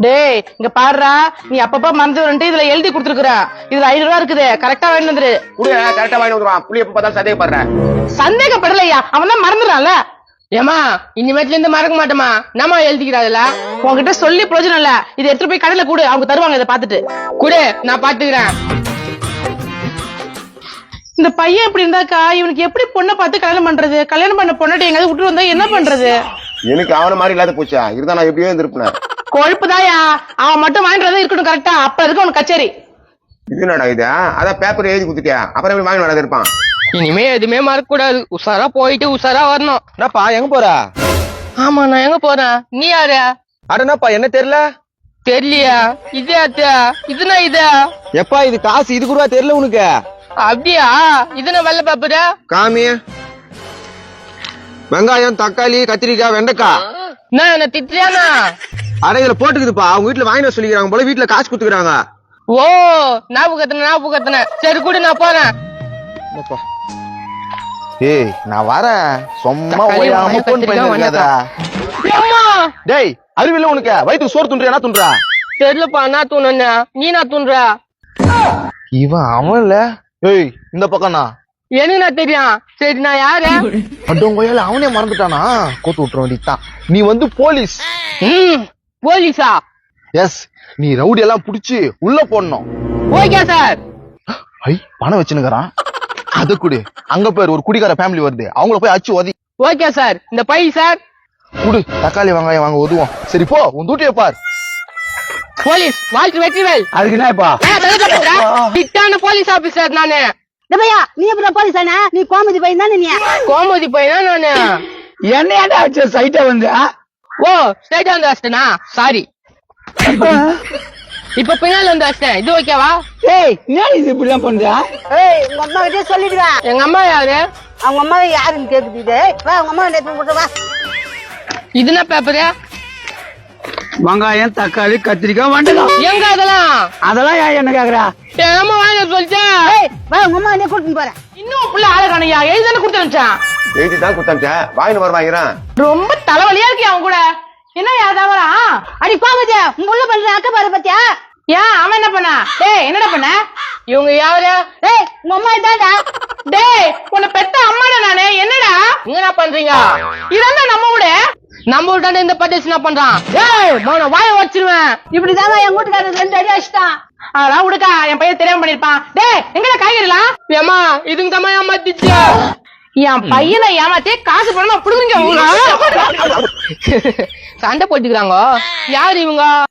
டேய் இங்க பாருடா, நீ அப்பப்ப மறந்து வந்துட்டு இதுல எழுதி கொடுத்துருக்குற. இதுல 500 ரூபா இருக்குது, கரெக்டா வாங்கிட்டு வந்துரு. கரெக்டா வாங்கி வந்துருவான். புள்ளி எப்ப பார்த்தா சந்தேகப்படுறேன். சந்தேகப்படலையா, அவன் தான் மறந்துடான்ல. ஏமா இனிமேட்ல இருந்து மறக்க மாட்டோமா? நம்ம எழுதிக்கிறாதுல உங்ககிட்ட சொல்லி பிரயோஜனம் இல்ல. இதை எடுத்து போய் கடையில கூடு, அவங்க தருவாங்க. இதை பாத்துட்டு குடு, நான் பாத்துக்கிறேன். இந்த பையன் இப்படி இருந்தாக்கா இவனுக்கு எப்படி பொண்ணை பார்த்து கல்யாணம் பண்றது? கல்யாணம் பண்ண பொண்ணாட்டி எங்காவது விட்டு வந்தா என்ன பண்றது? எனக்கு அவன மாதிரி இல்லாத போச்சா, இருந்தா நான் எப்படியோ இருந்திருப்பேன். கொழுப்புதாயா, அவன் மட்டும் வாங்கிட்டு வரதே இருக்கட்டும். கரெக்டா அப்ப இருக்கு உனக்கு கச்சேரி. இது என்னடா இது? அதான் பேப்பர் எழுதி குடுத்துட்டியா, அப்புறம் எப்படி வாங்கி வராது இருப்பான். இனிமே எதுவுமே மறக்க கூடாது. உஷாரா போயிட்டு உஷாரா வரணும். என்னப்பா எங்க போற? ஆமா, நான் எங்க போறேன்? நீ யாரு? அடனாப்பா என்ன தெரியல? தெரியலையா? இது அத்தியா, இதுனா இது எப்பா இது காசு இது கூட தெரியல உனக்கு? அப்படியா? இதுனா வெள்ள பாப்புடா. காமி வெங்காயம், தக்காளி, கத்திரிக்காய், வெண்டைக்காய். நான் என்ன திட்டியானா? அட இதுல போட்டுக்குதுப்பா. அவங்க வீட்டுல வாங்கிட்டு வர சொல்லிக்கிறாங்க போல, வீட்டுல காசு குடுத்துக்கிறாங்க. ஓ, ஞாபகத்தின. சரி கூட, நான் போறேன். ஏய் நான் வரேன். சும்மா தக்காளி, ஓயாம வெங்காயம், போன் கத்திரிக்காய், பண்ணிருக்காதா? அம்மா, டேய் அறிவில்ல உனக்கு? வயிற்றுக்கு சோறு துண்டுறியா என்ன துண்டுறா? தெரியலப்பா, நான் தூணுன்னு. நீ நான் தூண்ற? இவன் அவன் இல்ல. ஏய் இந்த பக்கம்னா எனக்கு நான் தெரியும். சரி, நான் யாரு? அடங்கோயால அவனே மறந்துட்டானா? கோத்து விட்டுற வேண்டியதான். நீ வந்து போலீஸ். போலீஸா? எஸ், நீ ரவுடி எல்லாம் புடிச்சு உள்ள போடணும். Okay sir. ஐ பணம் வச்சுனுக்குறான். அது குடு. அங்க பேர் ஒரு குடிகார ஃபேமிலி வருது, அவங்கள போய் அச்சு ஒதி. Okay sir. இந்த பை சார் குடு. தக்காளி வெங்காயம் வாங்க உதுவோம். சரி போ, உன் டூட்டியை பார். போலீஸ் வாழ்த்து வெற்றிவேல். அதுக்கு என்னப்பா? திட்டான போலீஸ் ஆபீசர் நானு. பையா நீ எப்படி போலீஸ் ஆனா? நீ கோமதி பையன் தானே? நீ கோமதி பையனா நானு? என்ன சைட்டா வந்து? ஓ, ஸ்ட்ரைட்டா வந்து வச்சிட்டேனா? சாரி. இப்ப பின்னால வந்து வச்சிட்டேன். இது ஓகேவா? ஏய் என்ன இது இப்படி எல்லாம் பண்ற? ஏய் உங்க அம்மா கிட்டே சொல்லிடுவேன். எங்க அம்மா யாரு? அவங்க அம்மா யாருன்னு கேக்குது. வா உங்க அம்மா நேத்து போட்டு வா. இதுனா பேப்பரு? வெங்காயம், தக்காளி, கத்திரிக்காய், வெண்டைக்காய். எங்க அதெல்லாம் என்ன கேக்குறா? எங்க அம்மா வாங்க சொல்லிட்டேன். ஏய் வா உங்க அம்மா என்ன கூட்டிட்டு போறேன். இன்னும் புள்ள ஆளுக்கானையா எழுதானே கொடுத்து வச்சான். எழுதி தான் கொடுத்தாச்சேன், வாங்கிட்டு வர வாங்கிறேன். ரொம்ப தலைவலியா இருக்கு அவன் கூட. என்ன யாதாவரா? அடி கோமதி உங்க உள்ள பண்ற அக்க பாரு பத்தியா? ஏன் அவன் என்ன பண்ணா? டேய் என்னடா பண்ண? இவங்க யாரு? ஏய் உங்க அம்மா இதான்டா. டேய் உன்னை பெத்த அம்மாடா நானு. என்னடா இங்க என்ன பண்றீங்க? இதான் நம்ம வீடு. நம்ம வீட்டாண்ட இந்த பட்டேசி என்ன பண்றான்? ஏய் மௌன வாய வச்சிருவேன். இப்படிதாங்க என் வீட்டுக்காரர் 2 அடி அடிச்சிட்டான். அதெல்லாம் விடுக்கா, என் பையன் தெரியாம பண்ணிருப்பான். டேய் எங்கடா காய்கறிலாம்? ஏமா இதுங்க தம்மா ஏமாத்திச்சு. என் பையனை ஏமாத்தி காசு பணமா புடுங்குங்க. சண்டை போட்டுக்கிறாங்க. யாரு இவங்க?